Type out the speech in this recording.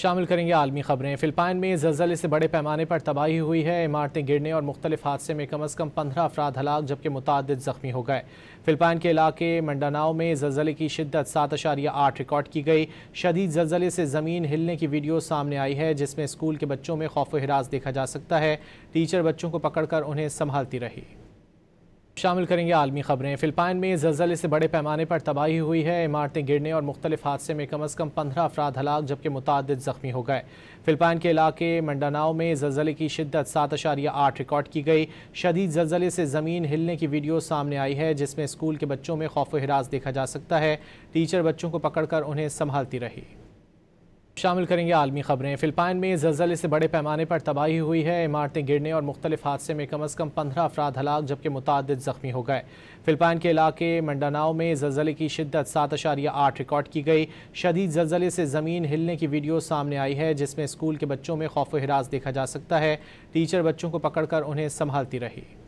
شامل کریں گے عالمی خبریں۔ فلپائن میں زلزلے سے بڑے پیمانے پر تباہی ہوئی ہے۔ عمارتیں گرنے اور مختلف حادثے میں کم از کم 15 افراد ہلاک جبکہ متعدد زخمی ہو گئے۔ فلپائن کے علاقے منڈاناؤ میں زلزلے کی شدت 7.8 ریکارڈ کی گئی۔ شدید زلزلے سے زمین ہلنے کی ویڈیو سامنے آئی ہے جس میں اسکول کے بچوں میں خوف و ہراس دیکھا جا سکتا ہے۔ ٹیچر بچوں کو پکڑ کر انہیں سنبھالتی رہی۔ شامل کریں گے عالمی خبریں۔ فلپائن میں زلزلے سے بڑے پیمانے پر تباہی ہوئی ہے۔ عمارتیں گرنے اور مختلف حادثے میں کم از کم 15 افراد ہلاک جبکہ متعدد زخمی ہو گئے۔ فلپائن کے علاقے منڈاناؤ میں زلزلے کی شدت 7.8 ریکارڈ کی گئی۔ شدید زلزلے سے زمین ہلنے کی ویڈیو سامنے آئی ہے جس میں اسکول کے بچوں میں خوف و ہراس دیکھا جا سکتا ہے۔ ٹیچر بچوں کو پکڑ کر انہیں سنبھالتی رہی۔ شامل کریں گے عالمی خبریں۔ فلپائن میں زلزلے سے بڑے پیمانے پر تباہی ہوئی ہے۔ عمارتیں گرنے اور مختلف حادثے میں کم از کم 15 افراد ہلاک جبکہ متعدد زخمی ہو گئے۔ فلپائن کے علاقے منڈاناؤ میں زلزلے کی شدت 7.8 ریکارڈ کی گئی۔ شدید زلزلے سے زمین ہلنے کی ویڈیو سامنے آئی ہے جس میں اسکول کے بچوں میں خوف و ہراس دیکھا جا سکتا ہے۔ ٹیچر بچوں کو پکڑ کر انہیں سنبھالتی رہی۔